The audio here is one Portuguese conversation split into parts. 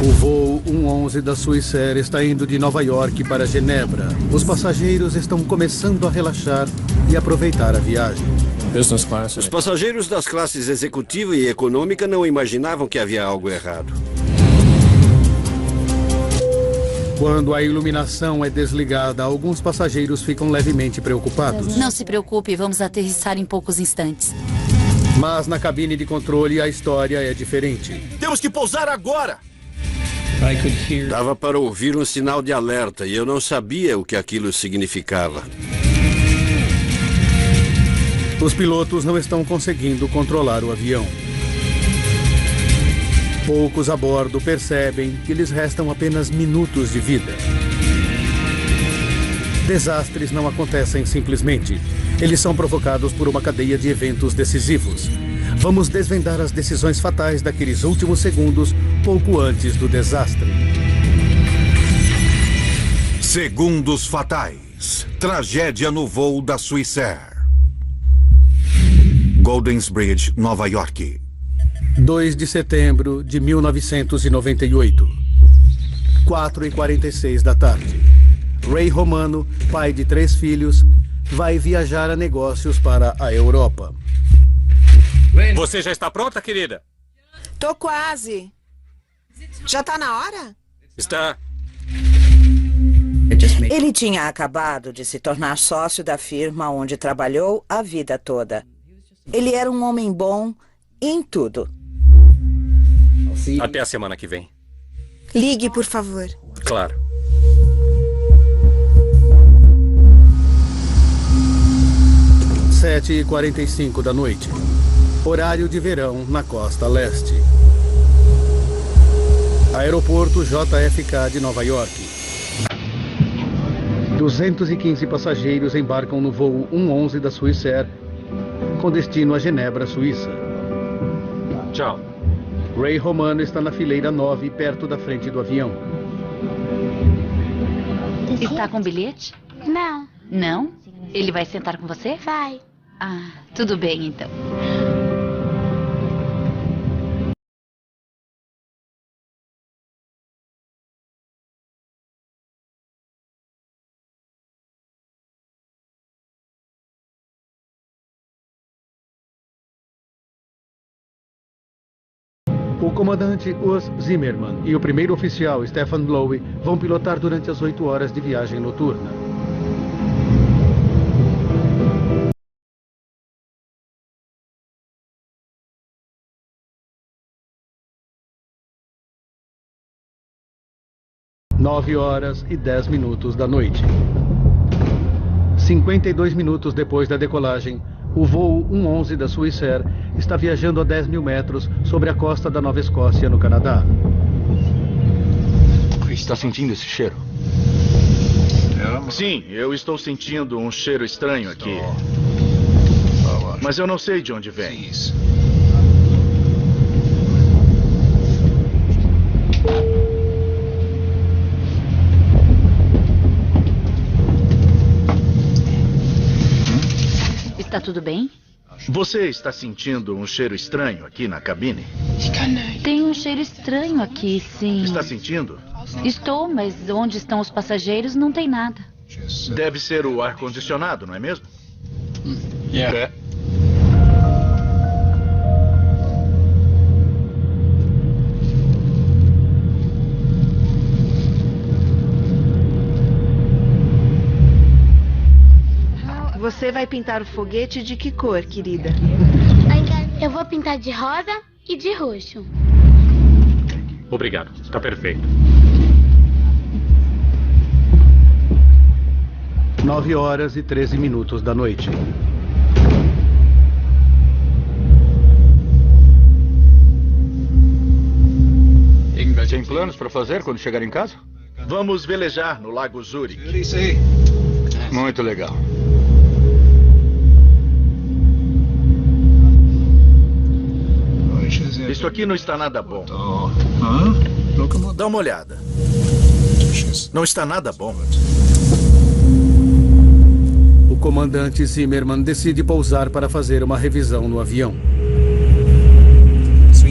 O voo 111 da Swissair está indo de Nova York para Genebra. Os passageiros estão começando a relaxar e aproveitar a viagem. Os passageiros das classes executiva e econômica não imaginavam que havia algo errado. Quando a iluminação é desligada, alguns passageiros ficam levemente preocupados. Não se preocupe, vamos aterrissar em poucos instantes. Mas na cabine de controle a história é diferente. Temos que pousar agora! Dava para ouvir um sinal de alerta e eu não sabia o que aquilo significava. Os pilotos não estão conseguindo controlar o avião. Poucos a bordo percebem que lhes restam apenas minutos de vida. Desastres não acontecem simplesmente. Eles são provocados por uma cadeia de eventos decisivos. Vamos desvendar as decisões fatais daqueles últimos segundos, pouco antes do desastre. Segundos fatais. Tragédia no voo da Swissair. Goldensbridge, Nova York. 2 de setembro de 1998. 4h46 da tarde. Ray Romano, pai de 3 filhos, vai viajar a negócios para a Europa. Você já está pronta, querida? Tô quase. Já tá na hora? Está. Ele tinha acabado de se tornar sócio da firma onde trabalhou a vida toda. Ele era um homem bom em tudo. Até a semana que vem. Ligue, por favor. Claro. Sete e 45 da noite. Horário de verão na costa leste. Aeroporto JFK de Nova York. 215 passageiros embarcam no voo 111 da Swissair, com destino a Genebra, Suíça. Tchau. Ray Romano está na fileira 9, perto da frente do avião. Está com bilhete? Não, Não? Ele vai sentar com você? vai. Ah, tudo bem então. O comandante Urs Zimmermann e o primeiro oficial Stefan Lowe vão pilotar durante as 8 horas de viagem noturna. Nove horas e 10 minutos da noite. 52 minutos depois da decolagem, o voo 111 da Swissair está viajando a 10 mil metros sobre a costa da Nova Escócia, no Canadá. Está sentindo esse cheiro? Sim, eu estou sentindo um cheiro estranho aqui. Mas eu não sei de onde vem. Está tudo bem? Você está sentindo um cheiro estranho aqui na cabine? Tem um cheiro estranho aqui, sim. Está sentindo? Estou, mas onde estão os passageiros não tem nada. Deve ser o ar-condicionado, não é mesmo? É. Você vai pintar o foguete de que cor, querida? Eu vou pintar de rosa e de roxo. Obrigado. Está perfeito. 9 horas e 13 minutos da noite. Tem planos para fazer quando chegar em casa? Vamos velejar no Lago Zurich. Muito legal. Isso aqui não está nada bom. Dá uma olhada. Não está nada bom. O comandante Zimmermann decide pousar para fazer uma revisão no avião.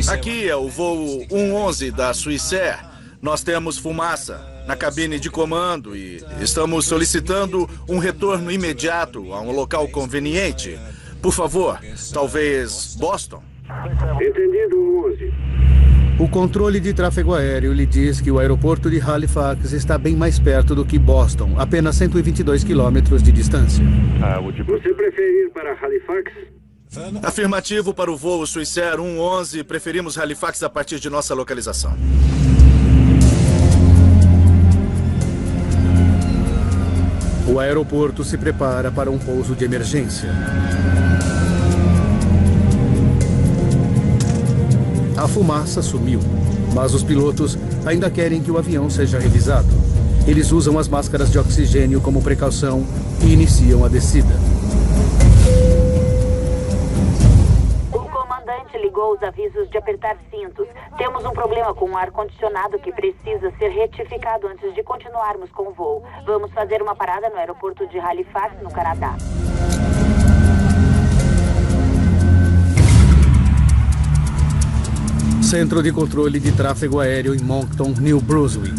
Aqui é o voo 111 da Swissair. nós temos fumaça na cabine de comando e estamos solicitando um retorno imediato a um local conveniente. Por favor, talvez Boston? Entendido, 11. O controle de tráfego aéreo lhe diz que o aeroporto de Halifax está bem mais perto do que Boston, apenas 122 quilômetros de distância. Você prefere ir para Halifax? Afirmativo para o voo Swissair 111. Preferimos Halifax a partir de nossa localização. O aeroporto se prepara para um pouso de emergência. A fumaça sumiu, mas os pilotos ainda querem que o avião seja revisado. Eles usam as máscaras de oxigênio como precaução e iniciam a descida. O comandante ligou os avisos de apertar cintos. Temos um problema com o ar-condicionado que precisa ser retificado antes de continuarmos com o voo. Vamos fazer uma parada no aeroporto de Halifax, no Canadá. Centro de controle de tráfego aéreo em Moncton, New Brunswick.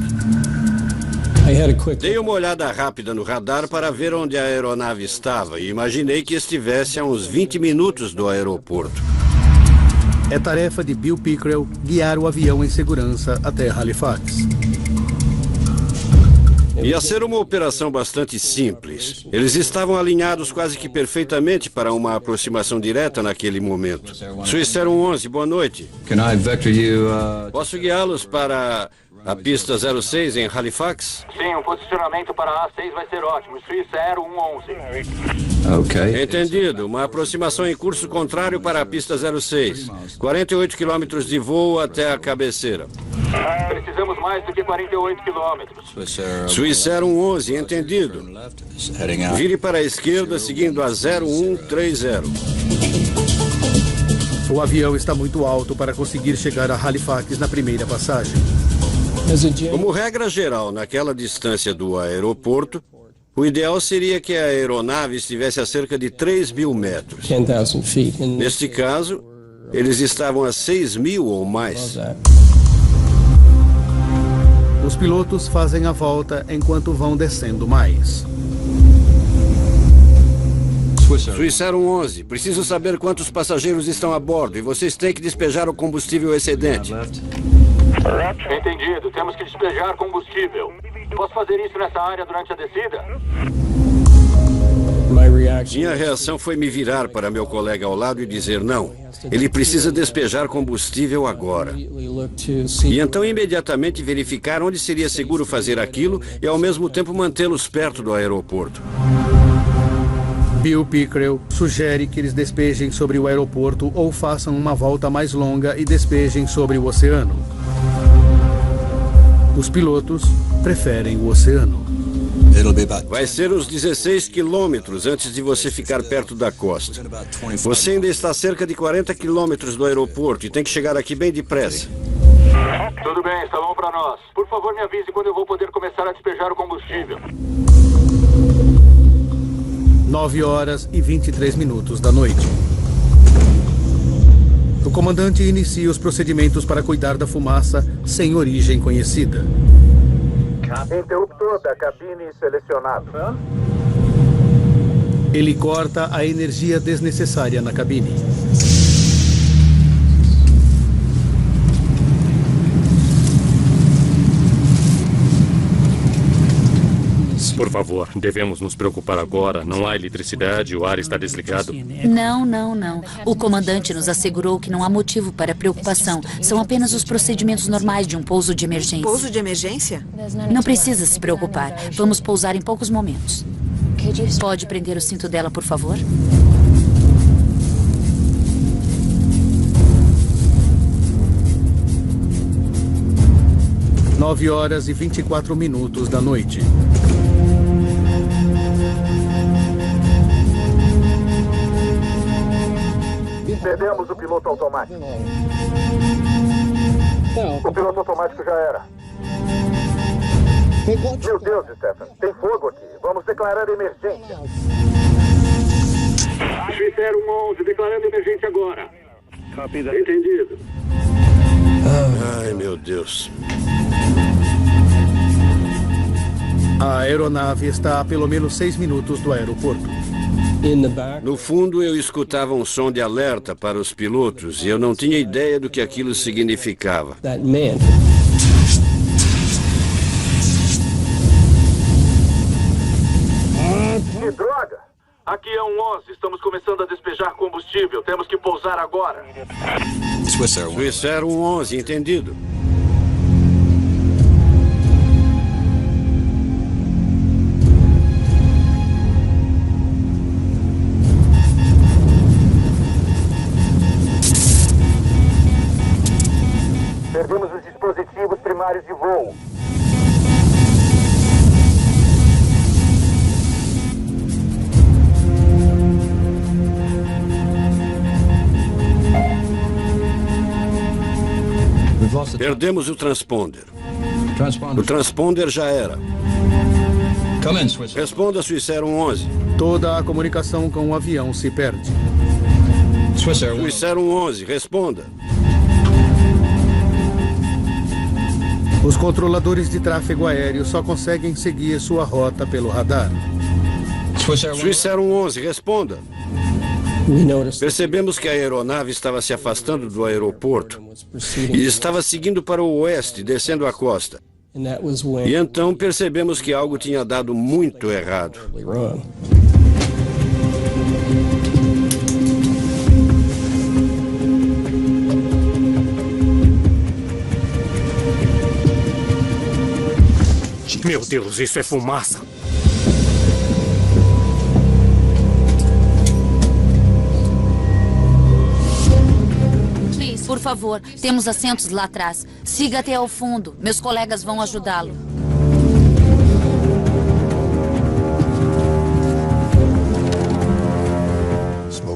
Dei uma olhada rápida no radar para ver onde a aeronave estava e imaginei que estivesse a uns 20 minutos do aeroporto. É tarefa de Bill Pickrell guiar o avião em segurança até Halifax. Ia ser uma operação bastante simples. Eles estavam alinhados quase que perfeitamente para uma aproximação direta naquele momento. Swissair 111, boa noite. Posso guiá-los para a pista 06 em Halifax? Sim, um posicionamento para a A6 vai ser ótimo. Swissair 111. Entendido. Uma aproximação em curso contrário para a pista 06. 48 quilômetros de voo até a cabeceira. Precisamos mais do que 48 quilômetros. Swissair 111, entendido. Vire para a esquerda seguindo a 0130. O avião está muito alto para conseguir chegar a Halifax na primeira passagem. Como regra geral, naquela distância do aeroporto, o ideal seria que a aeronave estivesse a cerca de 3.000 metros. Neste caso, eles estavam a 6.000 ou mais. Os pilotos fazem a volta enquanto vão descendo mais. Swissair 111, preciso saber quantos passageiros estão a bordo e vocês têm que despejar o combustível excedente. Entendido, temos que despejar combustível. Posso fazer isso nessa área durante a descida? Minha reação foi me virar para meu colega ao lado e dizer não. Ele precisa despejar combustível agora. E então imediatamente verificar onde seria seguro fazer aquilo e ao mesmo tempo mantê-los perto do aeroporto. Bill Pickrell sugere que eles despejem sobre o aeroporto ou façam uma volta mais longa e despejem sobre o oceano. Os pilotos preferem o oceano. Vai ser uns 16 quilômetros antes de você ficar perto da costa. Você ainda está a cerca de 40 quilômetros do aeroporto e tem que chegar aqui bem depressa. Tudo bem, está bom para nós. Por favor, me avise quando eu vou poder começar a despejar o combustível. 9h23 da noite. O comandante inicia os procedimentos para cuidar da fumaça sem origem conhecida. Interruptor da cabine selecionado. Ele corta a energia desnecessária na cabine. Por favor, devemos nos preocupar agora. Não há eletricidade, o ar está desligado. Não. O comandante nos assegurou que não há motivo para preocupação. São apenas os procedimentos normais de um pouso de emergência. Pouso de emergência? Não precisa se preocupar. Vamos pousar em poucos momentos. Pode prender o cinto dela, por favor? Nove horas e 24 minutos da noite. Perdemos o piloto automático. O piloto automático já era. Meu Deus, Stephen, tem fogo aqui. Vamos declarar emergência. Swissair 111, declarando emergência agora. Entendido. Ai, meu Deus. A aeronave está a pelo menos 6 minutos do aeroporto. No fundo, eu escutava um som de alerta para os pilotos e eu não tinha ideia do que aquilo significava. Que droga! Aqui é um 11, estamos começando a despejar combustível. Temos que pousar agora. Swissair 11, entendido. Perdemos os dispositivos primários de voo. Perdemos o transponder. O transponder já era. Responda, Swissair 11. Toda a comunicação com o avião se perde. Swissair 11, responda. Os controladores de tráfego aéreo só conseguem seguir sua rota pelo radar. Swissair 11, responda. Percebemos que a aeronave estava se afastando do aeroporto e estava seguindo para o oeste, descendo a costa. E então percebemos que algo tinha dado muito errado. Meu Deus, isso é fumaça. Por favor, temos assentos lá atrás. Siga até ao fundo. Meus colegas vão ajudá-lo.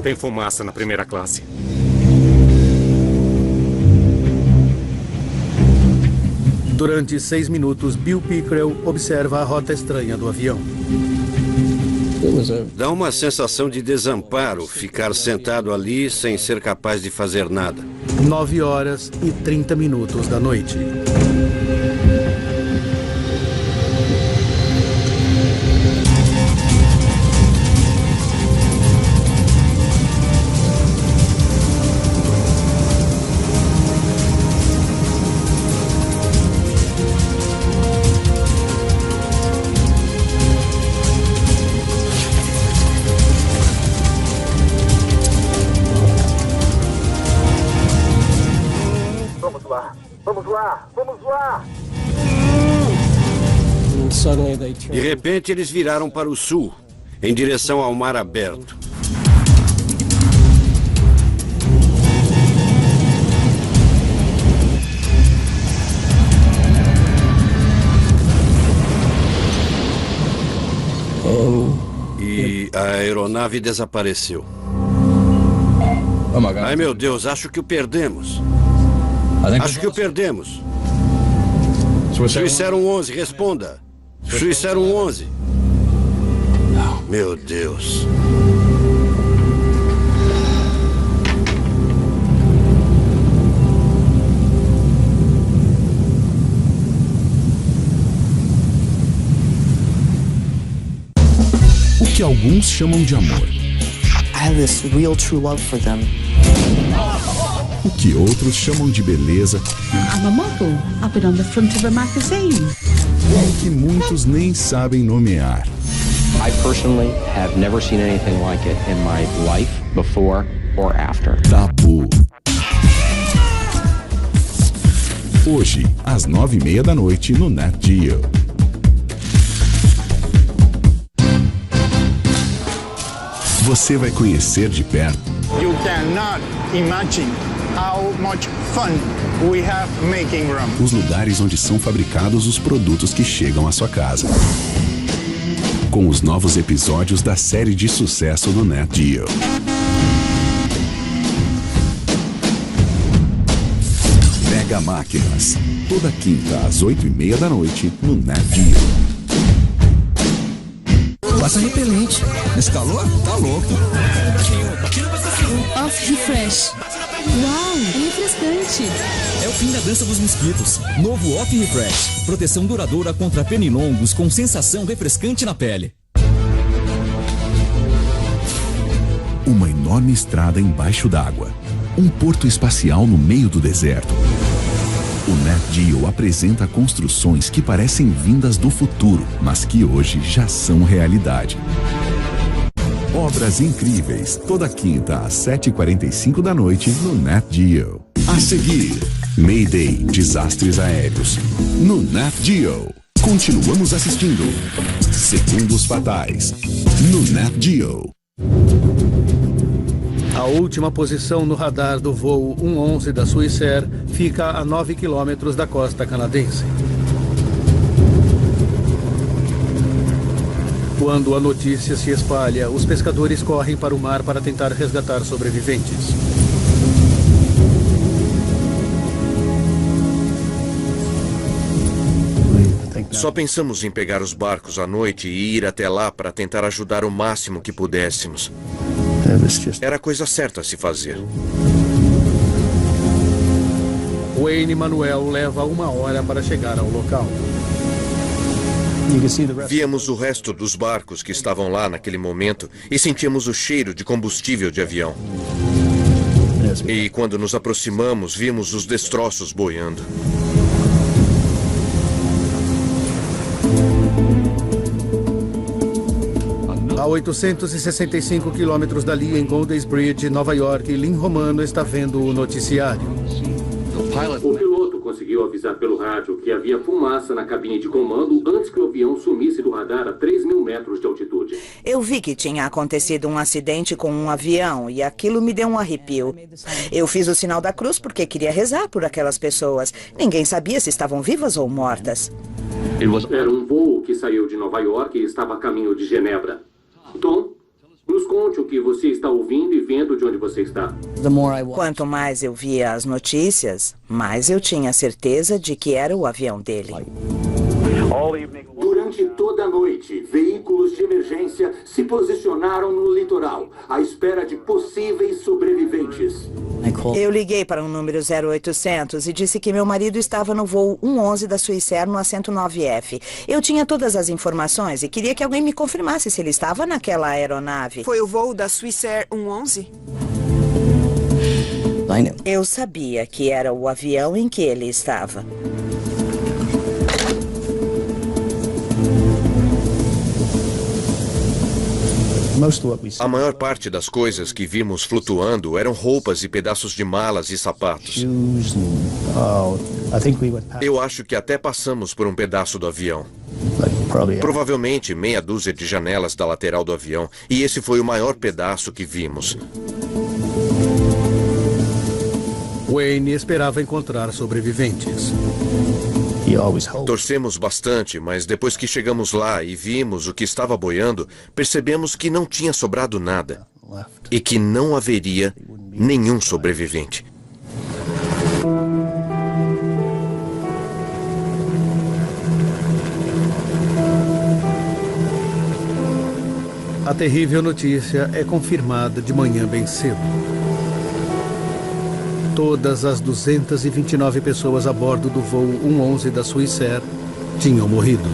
Tem fumaça na primeira classe. Durante 6 minutos, Bill Pickrell observa a rota estranha do avião. Dá uma sensação de desamparo ficar sentado ali sem ser capaz de fazer nada. 9h30 da noite. Vamos lá! De repente, eles viraram para o sul, em direção ao mar aberto. E a aeronave desapareceu. Ai, meu Deus, acho que o perdemos. Acho que o perdemos. Swissair 11, responda. Swissair 11. Meu Deus. O que alguns chamam de amor. I have this real true love for them. O que outros chamam de beleza. I'm a model. I've been on the front of a magazine. O que muitos nem sabem nomear. I personally have never seen anything like it in my life before or after. Tabu. Hoje, às 9h30 da noite no Nat Geo. Você vai conhecer de perto. You cannot imagine how much fun we have making rum. Os lugares onde são fabricados os produtos que chegam à sua casa. Com os novos episódios da série de sucesso no Nat Geo. Mega Máquinas. Toda quinta às 8h30 da noite no Nat Geo. Passa repelente. Esse calor? Tá louco. Off Refresh. Uau, é refrescante. É o fim da dança dos mosquitos. Novo Off Refresh. Proteção duradoura contra pernilongos com sensação refrescante na pele. Uma enorme estrada embaixo d'água. Um porto espacial no meio do deserto. O Nat Geo apresenta construções que parecem vindas do futuro, mas que hoje já são realidade. Obras incríveis, toda quinta às 7h45 da noite no Nat Geo. A seguir, Mayday, desastres aéreos. No Nat Geo. Continuamos assistindo Segundos Fatais. No Nat Geo. A última posição no radar do voo 111 da Swissair fica a 9 quilômetros da costa canadense. Quando a notícia se espalha, os pescadores correm para o mar para tentar resgatar sobreviventes. Só pensamos em pegar os barcos à noite e ir até lá para tentar ajudar o máximo que pudéssemos. Era a coisa certa a se fazer. Wayne Manuel leva 1 hora para chegar ao local. Víamos o resto dos barcos que estavam lá naquele momento e sentíamos o cheiro de combustível de avião. E quando nos aproximamos, vimos os destroços boiando. A 865 quilômetros dali, em Golden Bridge, Nova York, Lynn Romano está vendo o noticiário. O piloto conseguiu avisar pelo rádio que havia fumaça na cabine de comando antes que o avião sumisse do radar a 3.000 metros de altitude. Eu vi que tinha acontecido um acidente com um avião e aquilo me deu um arrepio. Eu fiz o sinal da cruz porque queria rezar por aquelas pessoas. Ninguém sabia se estavam vivas ou mortas. Era um voo que saiu de Nova York e estava a caminho de Genebra. Tom, nos conte o que você está ouvindo e vendo de onde você está. Quanto mais eu via as notícias, mais eu tinha certeza de que era o avião dele. Durante toda a noite, veículos de emergência se posicionaram no litoral, à espera de possíveis sobreviventes. Eu liguei para um número 0800 e disse que meu marido estava no voo 111 da Swissair no assento 9F. Eu tinha todas as informações e queria que alguém me confirmasse se ele estava naquela aeronave. Foi o voo da Swissair 111? Eu sabia que era o avião em que ele estava. A maior parte das coisas que vimos flutuando eram roupas e pedaços de malas e sapatos. Eu acho que até passamos por um pedaço do avião. Provavelmente meia dúzia de janelas da lateral do avião. E esse foi o maior pedaço que vimos. Wayne esperava encontrar sobreviventes. Torcemos bastante, mas depois que chegamos lá e vimos o que estava boiando, percebemos que não tinha sobrado nada e que não haveria nenhum sobrevivente. A terrível notícia é confirmada de manhã bem cedo. Todas as 229 pessoas a bordo do voo 111 da Swissair tinham morrido.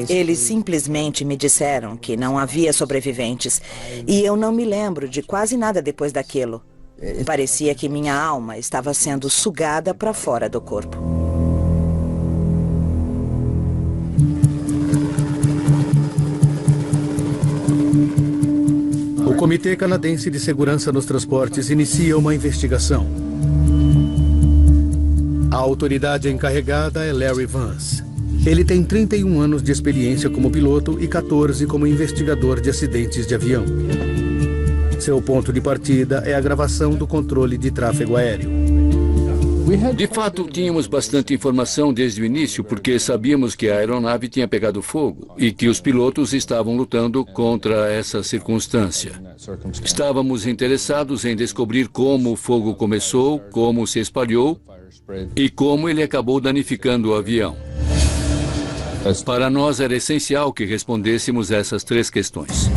Eles simplesmente me disseram que não havia sobreviventes. E eu não me lembro de quase nada depois daquilo. Parecia que minha alma estava sendo sugada para fora do corpo. O Comitê Canadense de Segurança nos Transportes inicia uma investigação. A autoridade encarregada é Larry Vance. Ele tem 31 anos de experiência como piloto e 14 como investigador de acidentes de avião. Seu ponto de partida é a gravação do controle de tráfego aéreo. De fato, tínhamos bastante informação desde o início, porque sabíamos que a aeronave tinha pegado fogo e que os pilotos estavam lutando contra essa circunstância. Estávamos interessados em descobrir como o fogo começou, como se espalhou e como ele acabou danificando o avião. Para nós era essencial que respondêssemos essas 3 questões.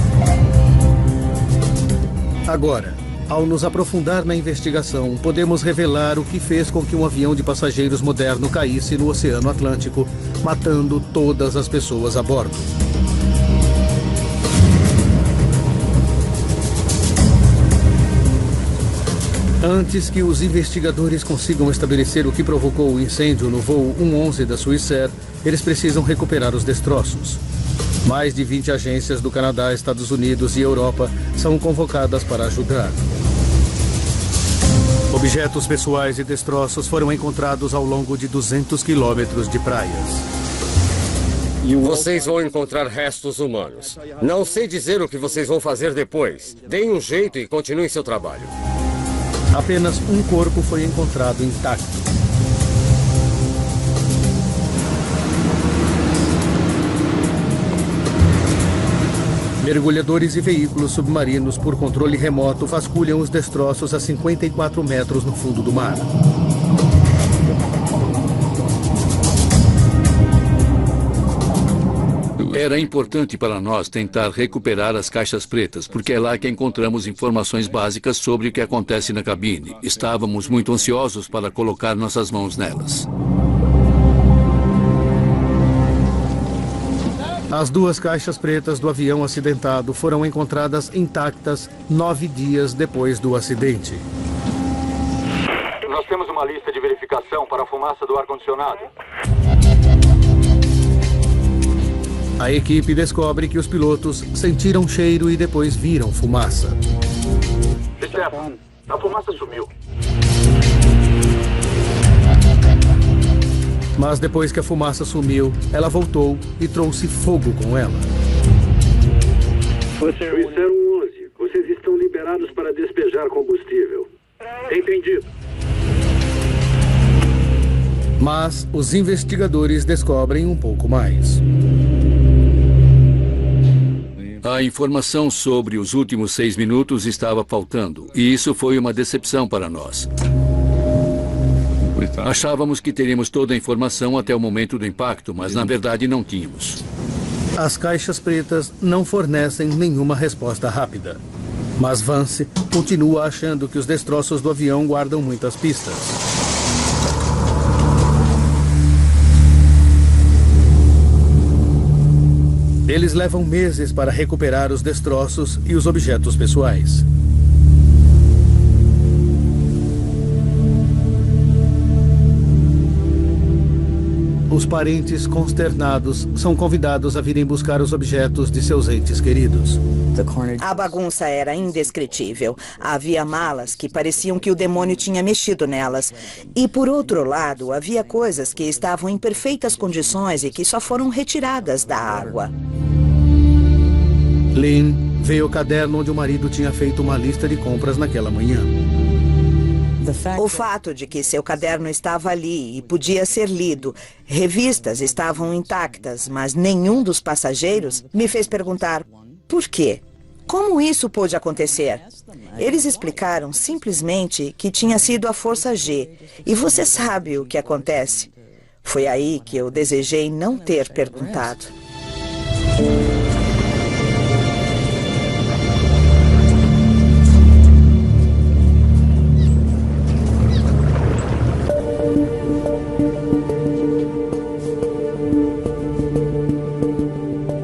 Agora, ao nos aprofundar na investigação, podemos revelar o que fez com que um avião de passageiros moderno caísse no Oceano Atlântico, matando todas as pessoas a bordo. Antes que os investigadores consigam estabelecer o que provocou o incêndio no voo 111 da Swissair, eles precisam recuperar os destroços. Mais de 20 agências do Canadá, Estados Unidos e Europa são convocadas para ajudar. Objetos pessoais e destroços foram encontrados ao longo de 200 quilômetros de praias. Vocês vão encontrar restos humanos. Não sei dizer o que vocês vão fazer depois. Deem um jeito e continuem seu trabalho. Apenas um corpo foi encontrado intacto. Mergulhadores e veículos submarinos por controle remoto vasculham os destroços a 54 metros no fundo do mar. Era importante para nós tentar recuperar as caixas pretas, porque é lá que encontramos informações básicas sobre o que acontece na cabine. Estávamos muito ansiosos para colocar nossas mãos nelas. As 2 caixas pretas do avião acidentado foram encontradas intactas 9 dias depois do acidente. Nós temos uma lista de verificação para a fumaça do ar-condicionado. A equipe descobre que os pilotos sentiram cheiro e depois viram fumaça. Stefan, a fumaça sumiu. Mas depois que a fumaça sumiu, ela voltou e trouxe fogo com ela. Swissair 111, vocês estão liberados para despejar combustível. Entendido. Mas os investigadores descobrem um pouco mais. A informação sobre os últimos 6 minutos estava faltando, e isso foi uma decepção para nós. Achávamos que teríamos toda a informação até o momento do impacto, mas na verdade não tínhamos. As caixas pretas não fornecem nenhuma resposta rápida. Mas Vance continua achando que os destroços do avião guardam muitas pistas. Eles levam meses para recuperar os destroços e os objetos pessoais. Os parentes consternados são convidados a virem buscar os objetos de seus entes queridos. A bagunça era indescritível. Havia malas que pareciam que o demônio tinha mexido nelas. E, por outro lado, havia coisas que estavam em perfeitas condições e que só foram retiradas da água. Lynn vê o caderno onde o marido tinha feito uma lista de compras naquela manhã. O fato de que seu caderno estava ali e podia ser lido, revistas estavam intactas, mas nenhum dos passageiros, me fez perguntar por quê? Como isso pôde acontecer? Eles explicaram simplesmente que tinha sido a Força G. E você sabe o que acontece. Foi aí que eu desejei não ter perguntado.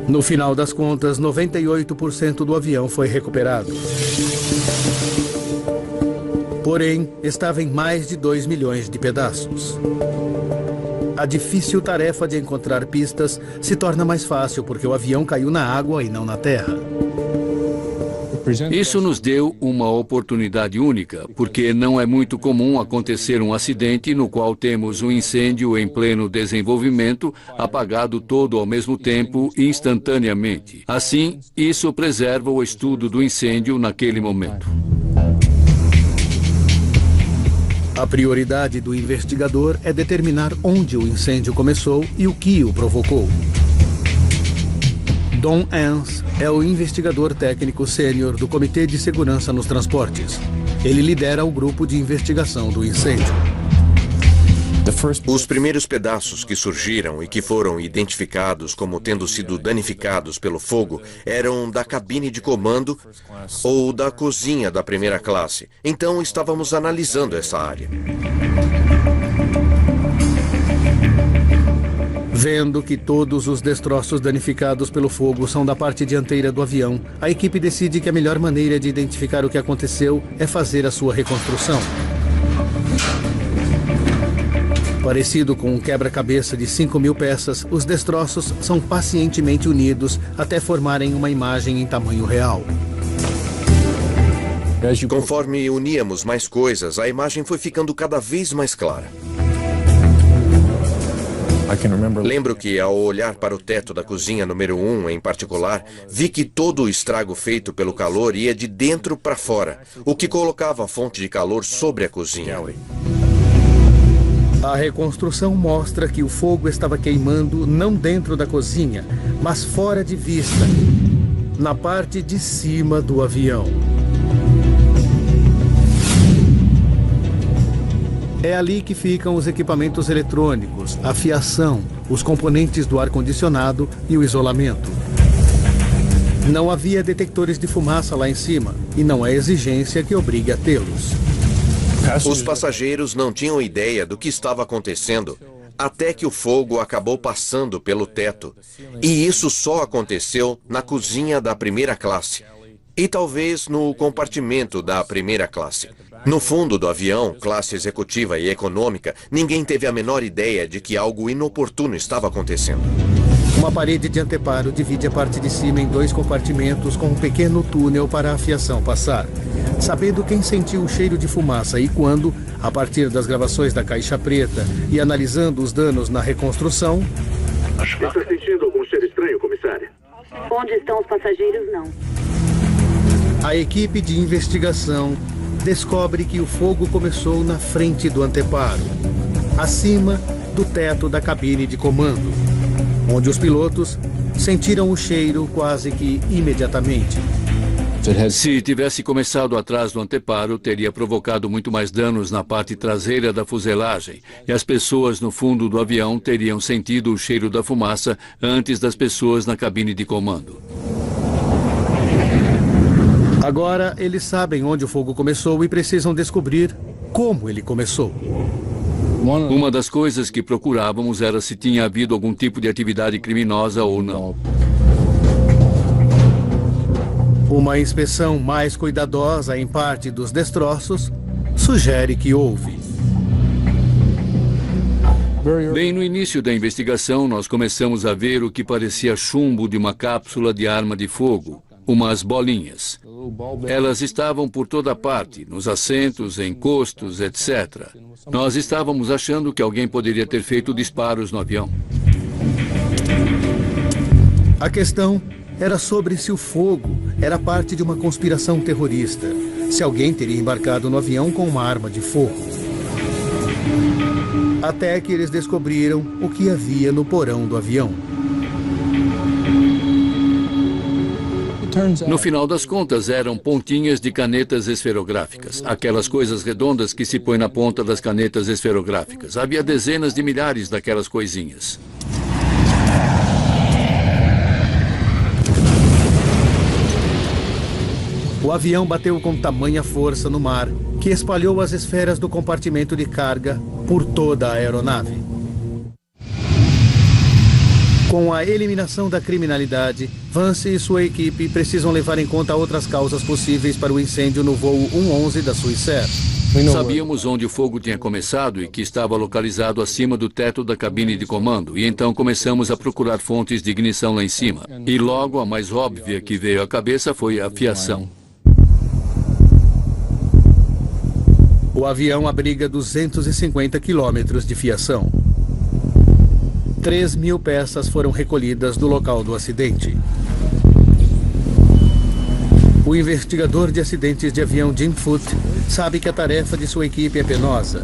No final das contas, 98% do avião foi recuperado. Porém, estava em mais de 2 milhões de pedaços. A difícil tarefa de encontrar pistas se torna mais fácil porque o avião caiu na água e não na terra. Isso nos deu uma oportunidade única, porque não é muito comum acontecer um acidente no qual temos um incêndio em pleno desenvolvimento, apagado todo ao mesmo tempo, instantaneamente. Assim, isso preserva o estudo do incêndio naquele momento. A prioridade do investigador é determinar onde o incêndio começou e o que o provocou. Don Ans é o investigador técnico sênior do Comitê de Segurança nos Transportes. Ele lidera o grupo de investigação do incêndio. Os primeiros pedaços que surgiram e que foram identificados como tendo sido danificados pelo fogo eram da cabine de comando ou da cozinha da primeira classe. Então estávamos analisando essa área. Vendo que todos os destroços danificados pelo fogo são da parte dianteira do avião, a equipe decide que a melhor maneira de identificar o que aconteceu é fazer a sua reconstrução. Parecido com um quebra-cabeça de 5.000 peças, os destroços são pacientemente unidos até formarem uma imagem em tamanho real. Conforme uníamos mais coisas, a imagem foi ficando cada vez mais clara. Lembro que, ao olhar para o teto da cozinha número 1 em particular, vi que todo o estrago feito pelo calor ia de dentro para fora, o que colocava a fonte de calor sobre a cozinha. A reconstrução mostra que o fogo estava queimando não dentro da cozinha, mas fora de vista, na parte de cima do avião. É ali que ficam os equipamentos eletrônicos, a fiação, os componentes do ar-condicionado e o isolamento. Não havia detectores de fumaça lá em cima, e não é exigência que obrigue a tê-los. Os passageiros não tinham ideia do que estava acontecendo até que o fogo acabou passando pelo teto. E isso só aconteceu na cozinha da primeira classe e talvez no compartimento da primeira classe. No fundo do avião, classe executiva e econômica, ninguém teve a menor ideia de que algo inoportuno estava acontecendo. Uma parede de anteparo divide a parte de cima em 2 compartimentos com um pequeno túnel para a fiação passar. Sabendo quem sentiu o cheiro de fumaça e quando, a partir das gravações da caixa preta e analisando os danos na reconstrução... Está sentindo algum cheiro estranho, comissária? Onde estão os passageiros, não. A equipe de investigação descobre que o fogo começou na frente do anteparo, acima do teto da cabine de comando, onde os pilotos sentiram o cheiro quase que imediatamente. Se tivesse começado atrás do anteparo, teria provocado muito mais danos na parte traseira da fuselagem e as pessoas no fundo do avião teriam sentido o cheiro da fumaça antes das pessoas na cabine de comando. Agora, eles sabem onde o fogo começou e precisam descobrir como ele começou. Uma das coisas que procurávamos era se tinha havido algum tipo de atividade criminosa ou não. Uma inspeção mais cuidadosa em parte dos destroços sugere que houve. Bem no início da investigação, nós começamos a ver o que parecia chumbo de uma cápsula de arma de fogo, umas bolinhas. Elas estavam por toda parte, nos assentos, encostos, etc. Nós estávamos achando que alguém poderia ter feito disparos no avião. A questão era sobre se o fogo era parte de uma conspiração terrorista, se alguém teria embarcado no avião com uma arma de fogo. Até que eles descobriram o que havia no porão do avião. No final das contas, eram pontinhas de canetas esferográficas, aquelas coisas redondas que se põem na ponta das canetas esferográficas. Havia dezenas de milhares daquelas coisinhas. O avião bateu com tamanha força no mar que espalhou as esferas do compartimento de carga por toda a aeronave. Com a eliminação da criminalidade, Vance e sua equipe precisam levar em conta outras causas possíveis para o incêndio no voo 111 da Swissair. Sabíamos onde o fogo tinha começado e que estava localizado acima do teto da cabine de comando, e então começamos a procurar fontes de ignição lá em cima. E logo a mais óbvia que veio à cabeça foi a fiação. O avião abriga 250 quilômetros de fiação. 3.000 peças foram recolhidas do local do acidente. O investigador de acidentes de avião Jim Foote sabe que a tarefa de sua equipe é penosa.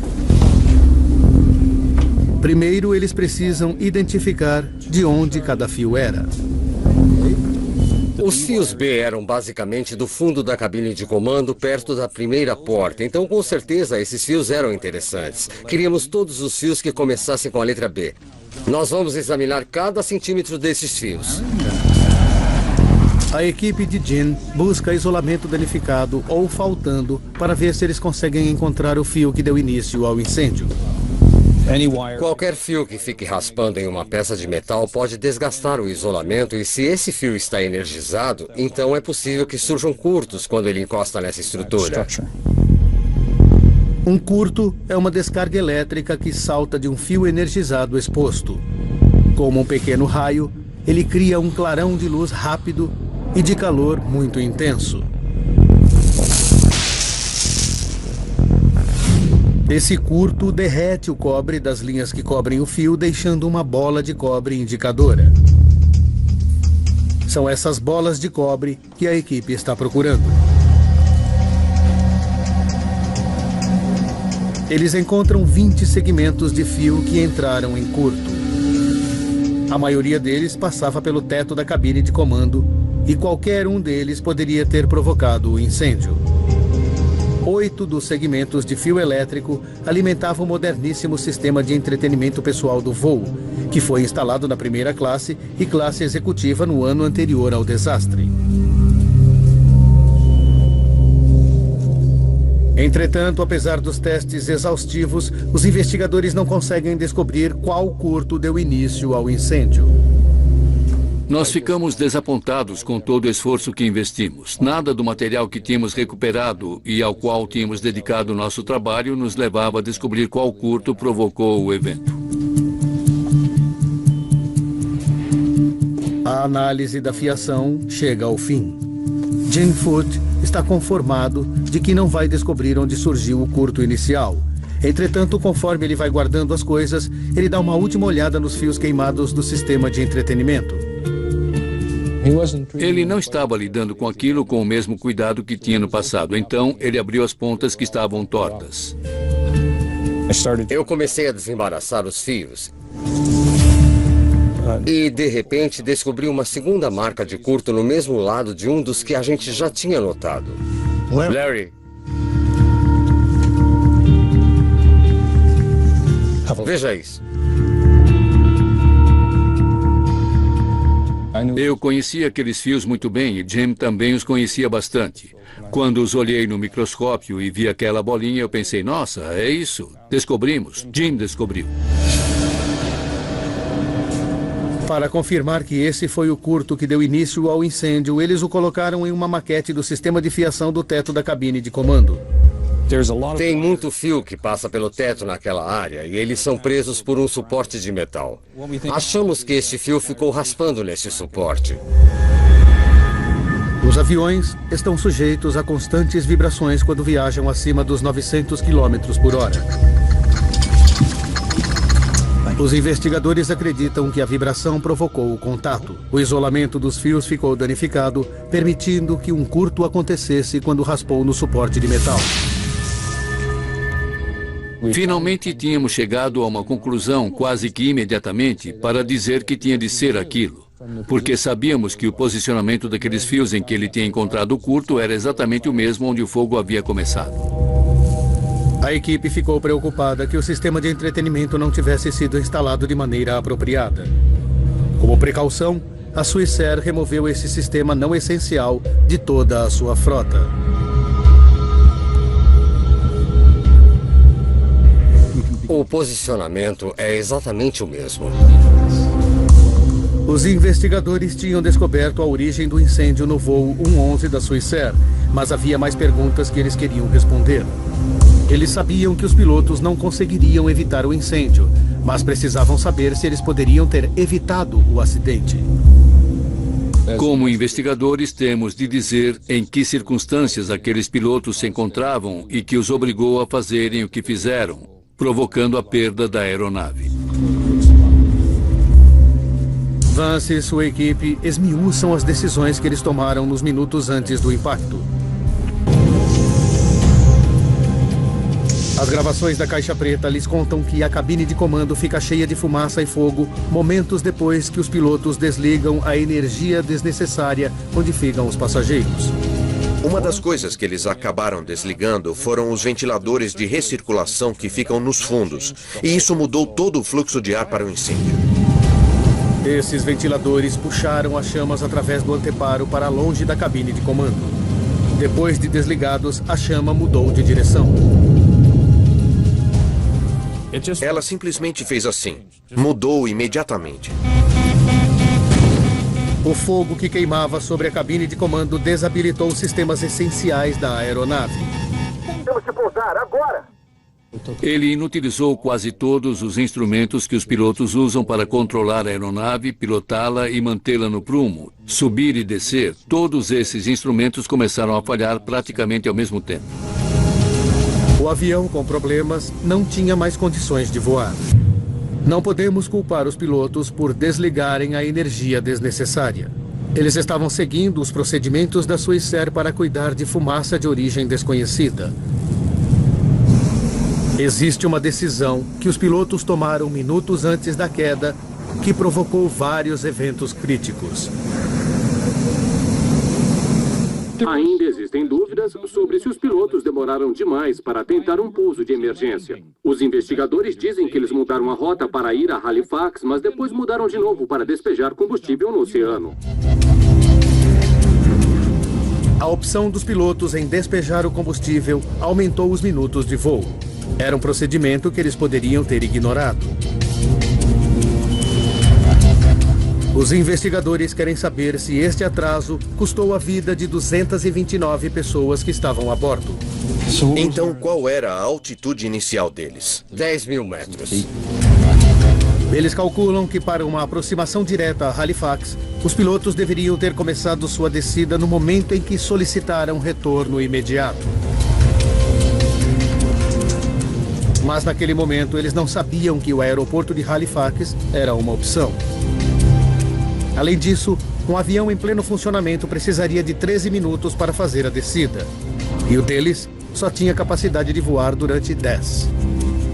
Primeiro, eles precisam identificar de onde cada fio era. Os fios B eram basicamente do fundo da cabine de comando, perto da primeira porta. Então, com certeza, esses fios eram interessantes. Queríamos todos os fios que começassem com a letra B. Nós vamos examinar cada centímetro desses fios. A equipe de Jim busca isolamento danificado ou faltando para ver se eles conseguem encontrar o fio que deu início ao incêndio. Qualquer fio que fique raspando em uma peça de metal pode desgastar o isolamento e se esse fio está energizado, então é possível que surjam curtos quando ele encosta nessa estrutura. Um curto é uma descarga elétrica que salta de um fio energizado exposto. Como um pequeno raio, ele cria um clarão de luz rápido e de calor muito intenso. Esse curto derrete o cobre das linhas que cobrem o fio, deixando uma bola de cobre indicadora. São essas bolas de cobre que a equipe está procurando. Eles encontram 20 segmentos de fio que entraram em curto. A maioria deles passava pelo teto da cabine de comando e qualquer um deles poderia ter provocado o incêndio. 8 dos segmentos de fio elétrico alimentavam o moderníssimo sistema de entretenimento pessoal do voo, que foi instalado na primeira classe e classe executiva no ano anterior ao desastre. Entretanto, apesar dos testes exaustivos, os investigadores não conseguem descobrir qual curto deu início ao incêndio. Nós ficamos desapontados com todo o esforço que investimos. Nada do material que tínhamos recuperado e ao qual tínhamos dedicado nosso trabalho nos levava a descobrir qual curto provocou o evento. A análise da fiação chega ao fim. Jim Foote está conformado de que não vai descobrir onde surgiu o curto inicial. Entretanto, conforme ele vai guardando as coisas, ele dá uma última olhada nos fios queimados do sistema de entretenimento. Ele não estava lidando com aquilo com o mesmo cuidado que tinha no passado, então ele abriu as pontas que estavam tortas. Eu comecei a desembaraçar os fios e, de repente, descobri uma segunda marca de curto no mesmo lado de um dos que a gente já tinha notado. Larry. Veja isso. Eu conhecia aqueles fios muito bem e Jim também os conhecia bastante. Quando os olhei no microscópio e vi aquela bolinha, eu pensei, nossa, é isso. Descobrimos. Jim descobriu. Para confirmar que esse foi o curto que deu início ao incêndio, eles o colocaram em uma maquete do sistema de fiação do teto da cabine de comando. Tem muito fio que passa pelo teto naquela área e eles são presos por um suporte de metal. Achamos que este fio ficou raspando nesse suporte. Os aviões estão sujeitos a constantes vibrações quando viajam acima dos 900 km por hora. Os investigadores acreditam que a vibração provocou o contato. O isolamento dos fios ficou danificado, permitindo que um curto acontecesse quando raspou no suporte de metal. Finalmente tínhamos chegado a uma conclusão quase que imediatamente para dizer que tinha de ser aquilo. Porque sabíamos que o posicionamento daqueles fios em que ele tinha encontrado o curto era exatamente o mesmo onde o fogo havia começado. A equipe ficou preocupada que o sistema de entretenimento não tivesse sido instalado de maneira apropriada. Como precaução, a Swissair removeu esse sistema não essencial de toda a sua frota. O posicionamento é exatamente o mesmo. Os investigadores tinham descoberto a origem do incêndio no voo 111 da Swissair, mas havia mais perguntas que eles queriam responder. Eles sabiam que os pilotos não conseguiriam evitar o incêndio, mas precisavam saber se eles poderiam ter evitado o acidente. Como investigadores, temos de dizer em que circunstâncias aqueles pilotos se encontravam e que os obrigou a fazerem o que fizeram, provocando a perda da aeronave. Vance e sua equipe esmiuçam as decisões que eles tomaram nos minutos antes do impacto. As gravações da caixa preta lhes contam que a cabine de comando fica cheia de fumaça e fogo momentos depois que os pilotos desligam a energia desnecessária onde ficam os passageiros. Uma das coisas que eles acabaram desligando foram os ventiladores de recirculação que ficam nos fundos, e isso mudou todo o fluxo de ar para o incêndio. Esses ventiladores puxaram as chamas através do anteparo para longe da cabine de comando. Depois de desligados, a chama mudou de direção. Ela simplesmente fez assim. Mudou imediatamente. O fogo que queimava sobre a cabine de comando desabilitou os sistemas essenciais da aeronave. Temos que pousar agora! Ele inutilizou quase todos os instrumentos que os pilotos usam para controlar a aeronave, pilotá-la e mantê-la no prumo. Subir e descer, todos esses instrumentos começaram a falhar praticamente ao mesmo tempo. O avião, com problemas, não tinha mais condições de voar. Não podemos culpar os pilotos por desligarem a energia desnecessária. Eles estavam seguindo os procedimentos da Swissair para cuidar de fumaça de origem desconhecida. Existe uma decisão que os pilotos tomaram minutos antes da queda que provocou vários eventos críticos. Ainda existem dúvidas sobre se os pilotos demoraram demais para tentar um pouso de emergência. Os investigadores dizem que eles mudaram a rota para ir a Halifax, mas depois mudaram de novo para despejar combustível no oceano. A opção dos pilotos em despejar o combustível aumentou os minutos de voo. Era um procedimento que eles poderiam ter ignorado. Os investigadores querem saber se este atraso custou a vida de 229 pessoas que estavam a bordo. Então, qual era a altitude inicial deles? 10.000 metros. Eles calculam que para uma aproximação direta a Halifax, os pilotos deveriam ter começado sua descida no momento em que solicitaram retorno imediato. Mas naquele momento eles não sabiam que o aeroporto de Halifax era uma opção. Além disso, um avião em pleno funcionamento precisaria de 13 minutos para fazer a descida. E o deles só tinha capacidade de voar durante 10.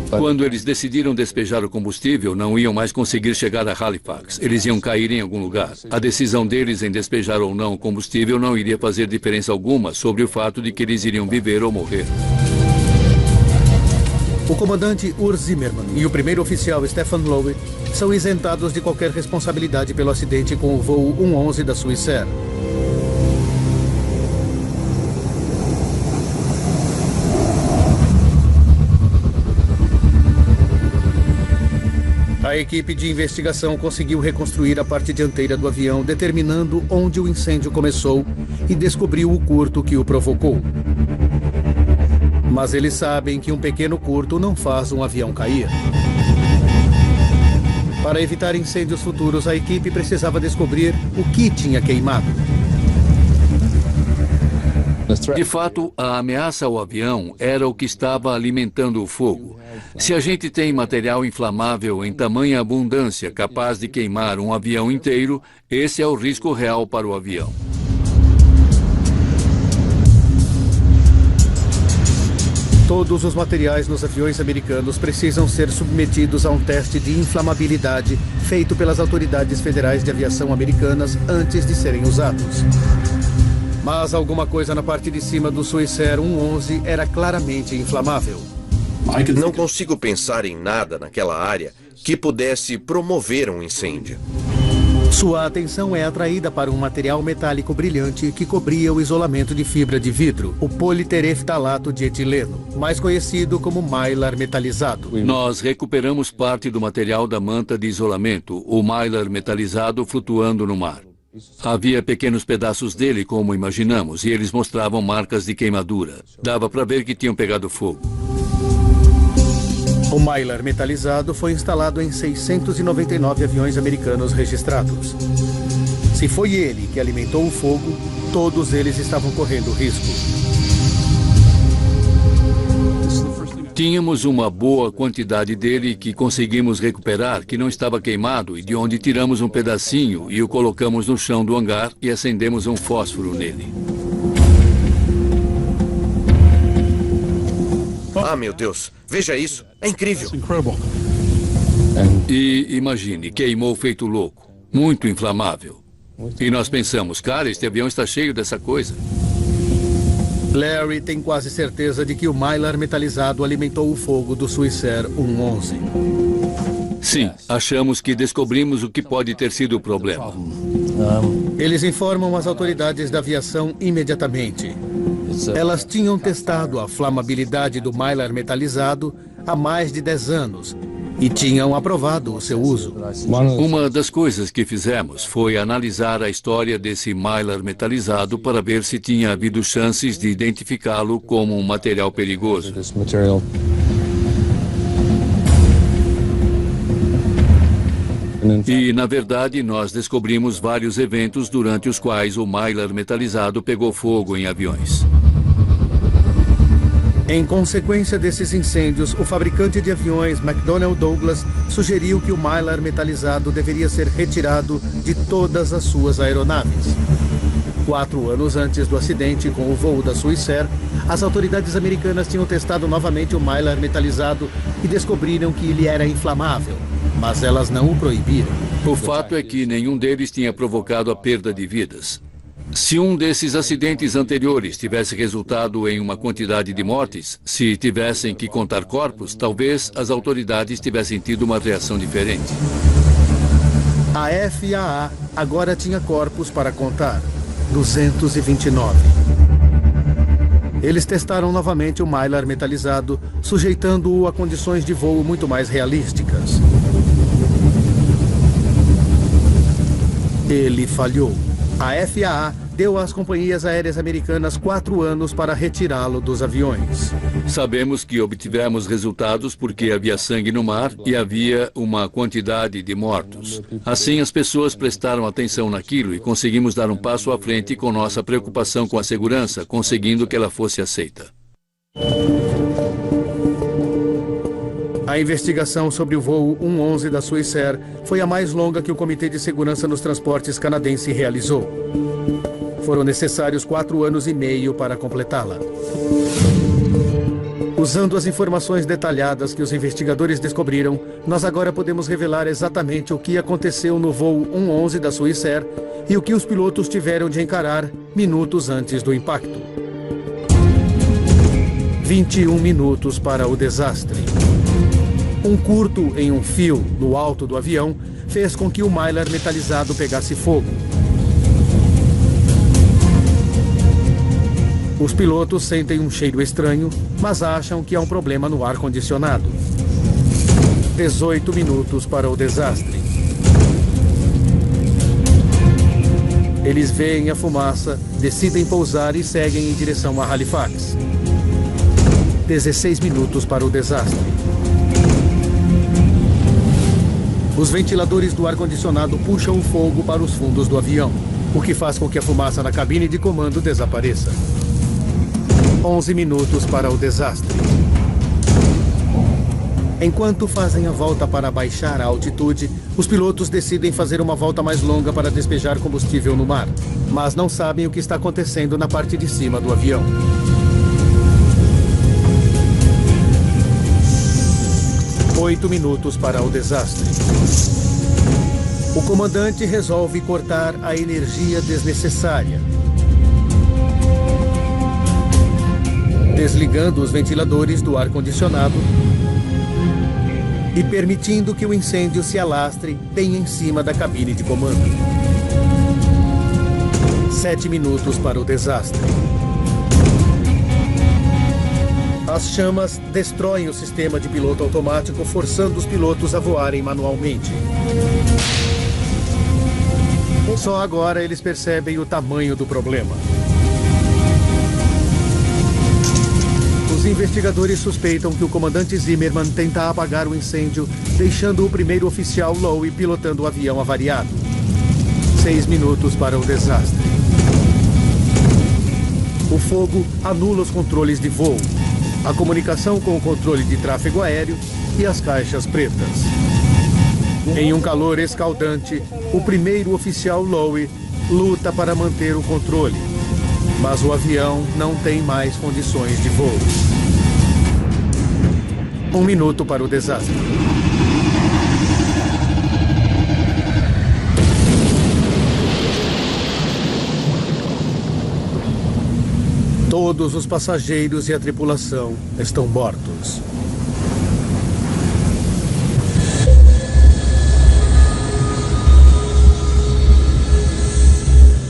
Quando eles decidiram despejar o combustível, não iam mais conseguir chegar a Halifax. Eles iam cair em algum lugar. A decisão deles em despejar ou não o combustível não iria fazer diferença alguma sobre o fato de que eles iriam viver ou morrer. O comandante Ur Zimmerman e o primeiro oficial Stefan Lowe são isentados de qualquer responsabilidade pelo acidente com o voo 111 da Swissair. A equipe de investigação conseguiu reconstruir a parte dianteira do avião, determinando onde o incêndio começou e descobriu o curto que o provocou. Mas eles sabem que um pequeno curto não faz um avião cair. Para evitar incêndios futuros, a equipe precisava descobrir o que tinha queimado. De fato, a ameaça ao avião era o que estava alimentando o fogo. Se a gente tem material inflamável em tamanha abundância capaz de queimar um avião inteiro, esse é o risco real para o avião. Todos os materiais nos aviões americanos precisam ser submetidos a um teste de inflamabilidade feito pelas autoridades federais de aviação americanas antes de serem usados. Mas alguma coisa na parte de cima do Swissair 111 era claramente inflamável. Não consigo pensar em nada naquela área que pudesse promover um incêndio. Sua atenção é atraída para um material metálico brilhante que cobria o isolamento de fibra de vidro, o politereftalato de etileno, mais conhecido como mylar metalizado. Nós recuperamos parte do material da manta de isolamento, o mylar metalizado flutuando no mar. Havia pequenos pedaços dele, como imaginamos, e eles mostravam marcas de queimadura. Dava para ver que tinham pegado fogo. O mylar metalizado foi instalado em 699 aviões americanos registrados. Se foi ele que alimentou o fogo, todos eles estavam correndo risco. Tínhamos uma boa quantidade dele que conseguimos recuperar, que não estava queimado, e de onde tiramos um pedacinho e o colocamos no chão do hangar e acendemos um fósforo nele. Ah, meu Deus. Veja isso. É incrível. E imagine, queimou feito louco. Muito inflamável. E nós pensamos, cara, este avião está cheio dessa coisa. Larry tem quase certeza de que o Mylar metalizado alimentou o fogo do Swissair 111. Sim, achamos que descobrimos o que pode ter sido o problema. Eles informam as autoridades da aviação imediatamente. Elas tinham testado a flamabilidade do Mylar metalizado há mais de 10 anos e tinham aprovado o seu uso. Uma das coisas que fizemos foi analisar a história desse Mylar metalizado para ver se tinha havido chances de identificá-lo como um material perigoso. E, na verdade, nós descobrimos vários eventos durante os quais o Mylar metalizado pegou fogo em aviões. Em consequência desses incêndios, o fabricante de aviões McDonnell Douglas sugeriu que o Mylar metalizado deveria ser retirado de todas as suas aeronaves. 4 anos antes do acidente com o voo da Swissair, as autoridades americanas tinham testado novamente o Mylar metalizado e descobriram que ele era inflamável, mas elas não o proibiram. O fato é que nenhum deles tinha provocado a perda de vidas. Se um desses acidentes anteriores tivesse resultado em uma quantidade de mortes, se tivessem que contar corpos, talvez as autoridades tivessem tido uma reação diferente. A FAA agora tinha corpos para contar, 229. Eles testaram novamente o Mylar metalizado, sujeitando-o a condições de voo muito mais realísticas. Ele falhou. A FAA deu às companhias aéreas americanas 4 anos para retirá-lo dos aviões. Sabemos que obtivemos resultados porque havia sangue no mar e havia uma quantidade de mortos. Assim, as pessoas prestaram atenção naquilo e conseguimos dar um passo à frente com nossa preocupação com a segurança, conseguindo que ela fosse aceita. A investigação sobre o voo 111 da Swissair foi a mais longa que o Comitê de Segurança nos Transportes canadense realizou. Foram necessários 4 anos e meio para completá-la. Usando as informações detalhadas que os investigadores descobriram, nós agora podemos revelar exatamente o que aconteceu no voo 111 da Swissair e o que os pilotos tiveram de encarar minutos antes do impacto. 21 minutos para o desastre. Um curto em um fio no alto do avião fez com que o Mylar metalizado pegasse fogo. Os pilotos sentem um cheiro estranho, mas acham que há um problema no ar-condicionado. 18 minutos para o desastre. Eles veem a fumaça, decidem pousar e seguem em direção a Halifax. 16 minutos para o desastre. Os ventiladores do ar-condicionado puxam o fogo para os fundos do avião, o que faz com que a fumaça na cabine de comando desapareça. 11 minutos para o desastre. Enquanto fazem a volta para baixar a altitude, os pilotos decidem fazer uma volta mais longa para despejar combustível no mar, mas não sabem o que está acontecendo na parte de cima do avião. Oito minutos para o desastre. O comandante resolve cortar a energia desnecessária, desligando os ventiladores do ar-condicionado e permitindo que o incêndio se alastre bem em cima da cabine de comando. 7 minutos para o desastre. As chamas destroem o sistema de piloto automático, forçando os pilotos a voarem manualmente. Só agora eles percebem o tamanho do problema. Os investigadores suspeitam que o comandante Zimmerman tenta apagar o incêndio, deixando o primeiro oficial Lowe pilotando o avião avariado. 6 minutos para o desastre. O fogo anula os controles de voo, a comunicação com o controle de tráfego aéreo e as caixas pretas. Em um calor escaldante, o primeiro oficial Lowe luta para manter o controle, mas o avião não tem mais condições de voo. Um minuto para o desastre. Todos os passageiros e a tripulação estão mortos.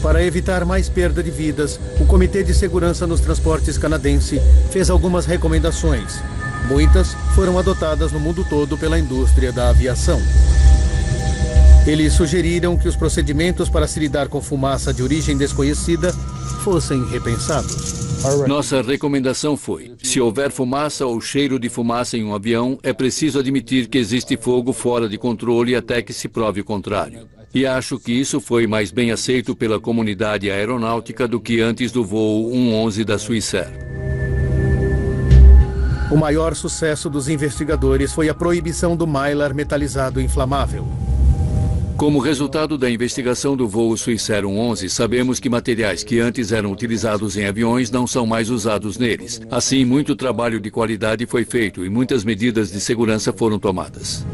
Para evitar mais perda de vidas, o Comitê de Segurança nos Transportes canadense fez algumas recomendações. Muitas foram adotadas no mundo todo pela indústria da aviação. Eles sugeriram que os procedimentos para se lidar com fumaça de origem desconhecida fossem repensados. Nossa recomendação foi: se houver fumaça ou cheiro de fumaça em um avião, é preciso admitir que existe fogo fora de controle até que se prove o contrário. E acho que isso foi mais bem aceito pela comunidade aeronáutica do que antes do voo 111 da Swissair. O maior sucesso dos investigadores foi a proibição do mylar metalizado inflamável. Como resultado da investigação do voo Swissair 111, sabemos que materiais que antes eram utilizados em aviões não são mais usados neles. Assim, muito trabalho de qualidade foi feito e muitas medidas de segurança foram tomadas.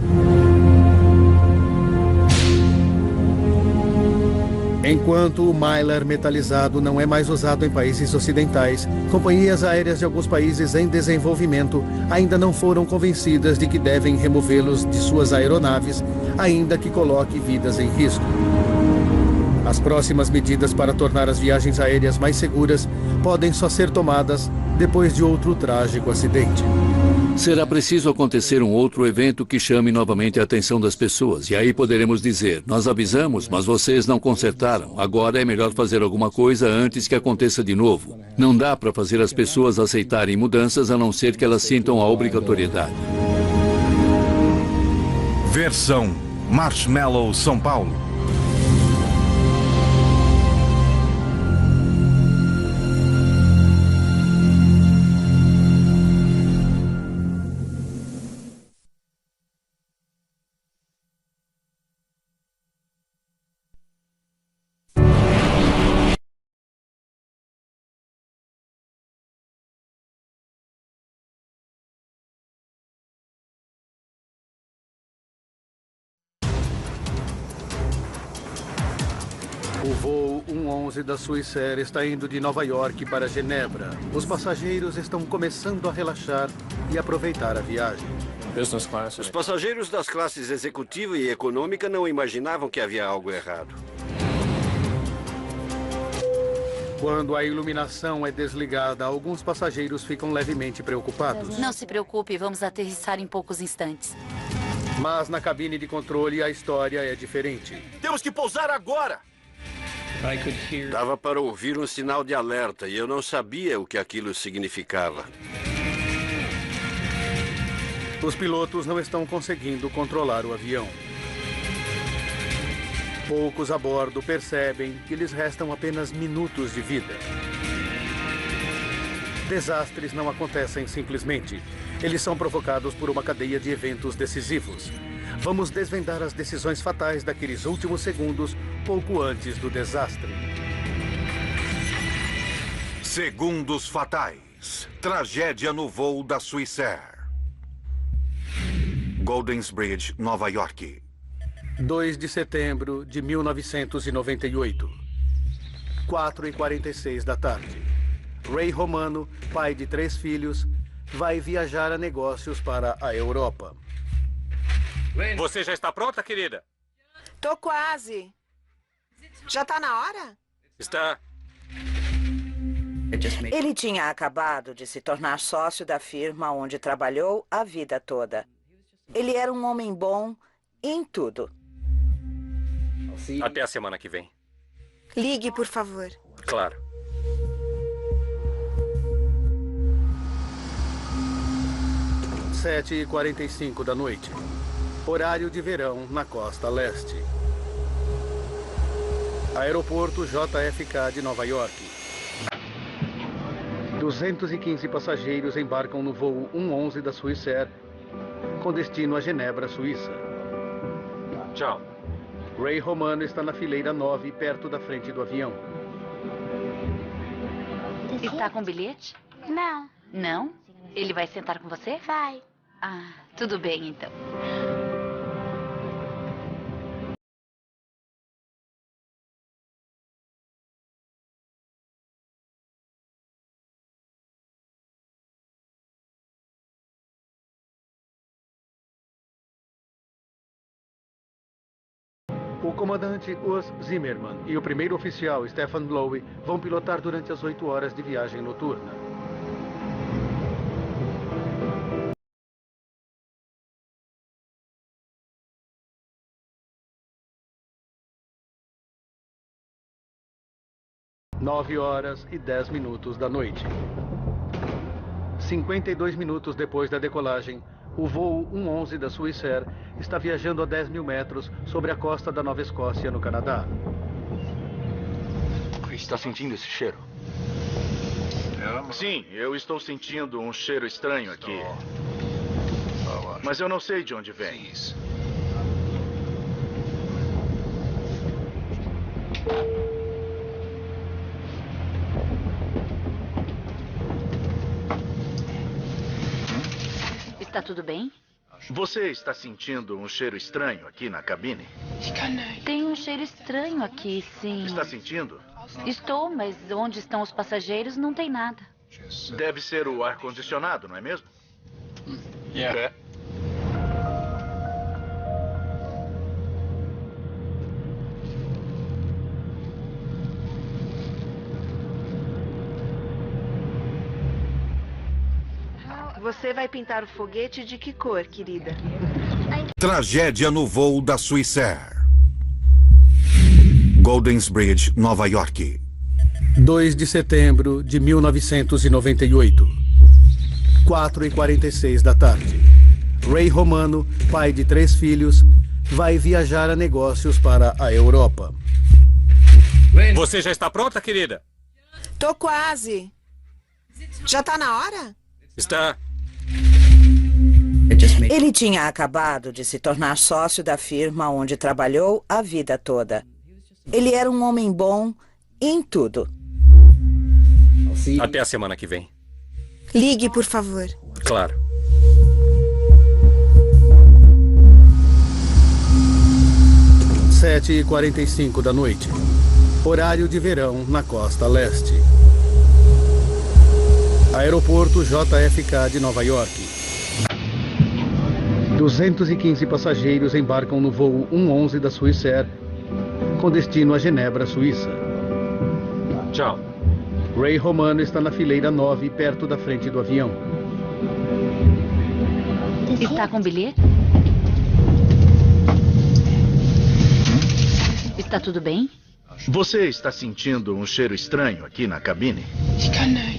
Enquanto o mylar metalizado não é mais usado em países ocidentais, companhias aéreas de alguns países em desenvolvimento ainda não foram convencidas de que devem removê-los de suas aeronaves, ainda que coloque vidas em risco. As próximas medidas para tornar as viagens aéreas mais seguras podem só ser tomadas depois de outro trágico acidente. Será preciso acontecer um outro evento que chame novamente a atenção das pessoas. E aí poderemos dizer: nós avisamos, mas vocês não consertaram. Agora é melhor fazer alguma coisa antes que aconteça de novo. Não dá para fazer as pessoas aceitarem mudanças a não ser que elas sintam a obrigatoriedade. Versão Marshmallow São Paulo. O voo 111 da Swissair está indo de Nova York para Genebra. Os passageiros estão começando a relaxar e aproveitar a viagem. Os passageiros das classes executiva e econômica não imaginavam que havia algo errado. Quando a iluminação é desligada, alguns passageiros ficam levemente preocupados. Não se preocupe, vamos aterrissar em poucos instantes. Mas na cabine de controle a história é diferente. Temos que pousar agora! Dava para ouvir um sinal de alerta e eu não sabia o que aquilo significava. Os pilotos não estão conseguindo controlar o avião. Poucos a bordo percebem que lhes restam apenas minutos de vida. Desastres não acontecem simplesmente. Eles são provocados por uma cadeia de eventos decisivos. Vamos desvendar as decisões fatais daqueles últimos segundos, pouco antes do desastre. Segundos fatais. Tragédia no voo da Swissair. Goldensbridge, Nova York. 2 de setembro de 1998. 4h46 da tarde. Ray Romano, pai de 3 filhos, vai viajar a negócios para a Europa. Você já está pronta, querida? Tô quase. Já tá na hora? Está. Ele tinha acabado de se tornar sócio da firma onde trabalhou a vida toda. Ele era um homem bom em tudo. Até a semana que vem. Ligue, por favor. Claro. Às 7h45 da noite. Horário de verão na costa leste. Aeroporto JFK de Nova York. 215 passageiros embarcam no voo 111 da Swissair, com destino a Genebra, Suíça. Tchau. Ray Romano está na fileira 9, perto da frente do avião. Está com bilhete? Não. Não? Ele vai sentar com você? Vai. Ah, tudo bem, então. O comandante Urs Zimmermann e o primeiro oficial Stefan Lowe vão pilotar durante as 8 horas de viagem noturna. Nove horas e 10 minutos da noite. 52 minutos depois da decolagem, o voo 111 da Swissair está viajando a 10 mil metros sobre a costa da Nova Escócia, no Canadá. Está sentindo esse cheiro? Sim, eu estou sentindo um cheiro estranho aqui. Mas eu não sei de onde vem. Está tudo bem? Você está sentindo um cheiro estranho aqui na cabine? Tem um cheiro estranho aqui, sim. Está sentindo? Estou, mas onde estão os passageiros não tem nada. Deve ser o ar-condicionado, não é mesmo? É. Você vai pintar o foguete de que cor, querida? Tragédia no voo da Swissair. Goldensbridge, Nova York. 2 de setembro de 1998. 4h46 da tarde. Ray Romano, pai de 3 filhos, vai viajar a negócios para a Europa. Você já está pronta, querida? Tô quase. Já tá na hora? Está. Ele tinha acabado de se tornar sócio da firma onde trabalhou a vida toda. Ele era um homem bom em tudo. Até a semana que vem. Ligue, por favor. Claro. Sete e 45 da noite. Horário de verão na costa leste. Aeroporto JFK de Nova York. 215 passageiros embarcam no voo 111 da Swissair, com destino a Genebra, Suíça. Tchau. Ray Romano está na fileira 9, perto da frente do avião. Está com bilhete? Está tudo bem? Você está sentindo um cheiro estranho aqui na cabine?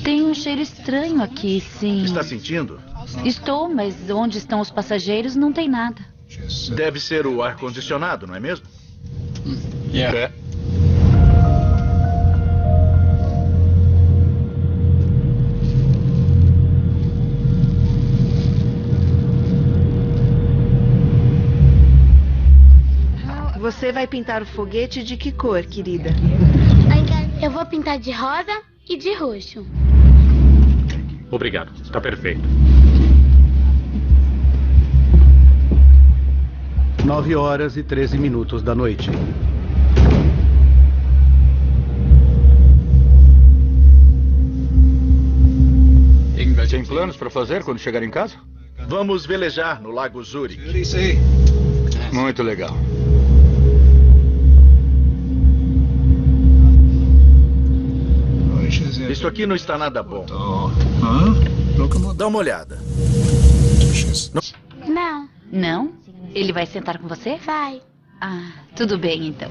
Tem um cheiro estranho aqui, sim. Está sentindo? Estou, mas onde estão os passageiros não tem nada. Deve ser o ar-condicionado, não é mesmo? É. Você vai pintar o foguete de que cor, querida? Eu vou pintar de rosa e de roxo. Obrigado. Está perfeito. 9 horas e 13 minutos da noite. Tem planos para fazer quando chegar em casa? Vamos velejar no Lago Zurich. Muito legal. Isso aqui não está nada bom. Dá uma olhada. Não. Não? Ele vai sentar com você? Vai. Ah, tudo bem, então.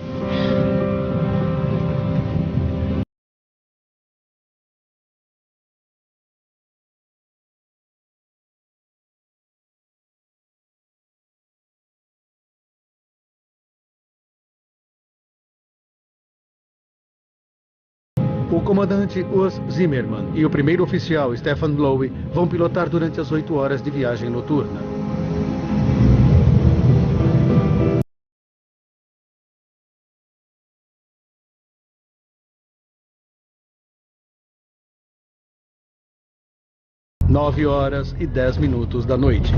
O comandante Urs Zimmermann e o primeiro oficial Stefan Lowe vão pilotar durante as 8 horas de viagem noturna. 9h10 da noite.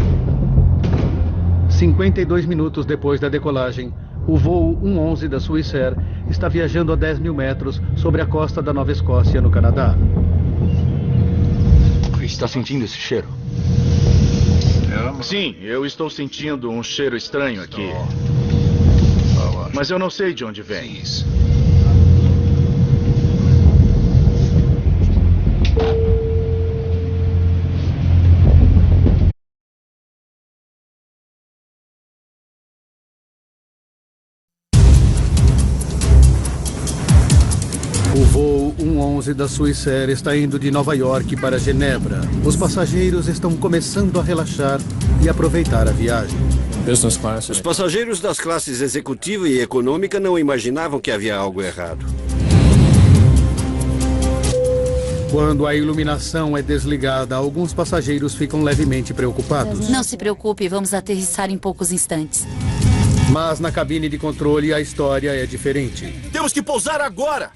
52 minutos depois da decolagem, o voo 111 da Swissair está viajando a 10 mil metros sobre a costa da Nova Escócia, no Canadá. Está sentindo esse cheiro? Sim, eu estou sentindo um cheiro estranho aqui. Mas eu não sei de onde vem. O voo 111 da Swissair está indo de Nova York para Genebra. Os passageiros estão começando a relaxar e aproveitar a viagem. Os passageiros das classes executiva e econômica não imaginavam que havia algo errado. Quando a iluminação é desligada, alguns passageiros ficam levemente preocupados. Não se preocupe, vamos aterrissar em poucos instantes. Mas na cabine de controle a história é diferente. Temos que pousar agora!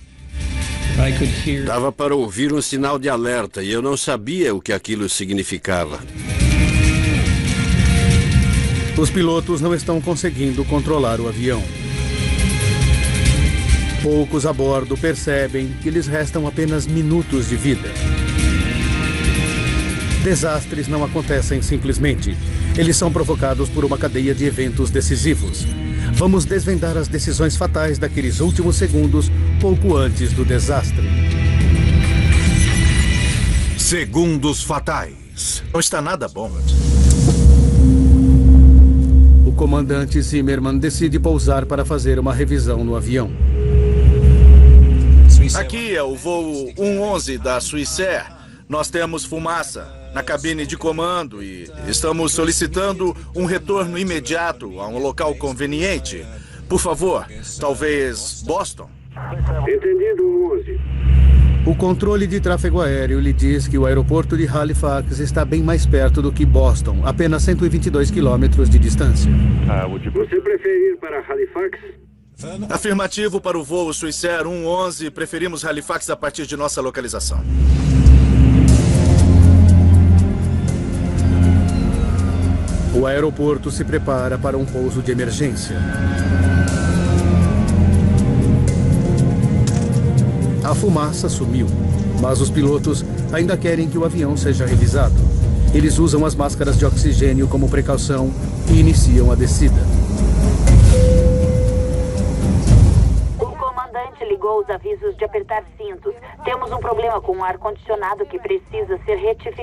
Dava para ouvir um sinal de alerta e eu não sabia o que aquilo significava. Os pilotos não estão conseguindo controlar o avião. Poucos a bordo percebem que lhes restam apenas minutos de vida. Desastres não acontecem simplesmente. Eles são provocados por uma cadeia de eventos decisivos. Vamos desvendar as decisões fatais daqueles últimos segundos, pouco antes do desastre. Segundos fatais. Não está nada bom. O comandante Zimmerman decide pousar para fazer uma revisão no avião. Aqui é o voo 111 da Swissair. Nós temos fumaça na cabine de comando e estamos solicitando um retorno imediato a um local conveniente. Por favor, talvez Boston? Entendido, 11. O controle de tráfego aéreo lhe diz que o aeroporto de Halifax está bem mais perto do que Boston, apenas 122 quilômetros de distância. Você prefere ir para Halifax? Afirmativo para o voo Swissair 111. Preferimos Halifax a partir de nossa localização. O aeroporto se prepara para um pouso de emergência. A fumaça sumiu, mas os pilotos ainda querem que o avião seja revisado. Eles usam as máscaras de oxigênio como precaução e iniciam a descida. O comandante ligou os avisos de apertar cintos. Temos um problema com o ar-condicionado que precisa ser retificado.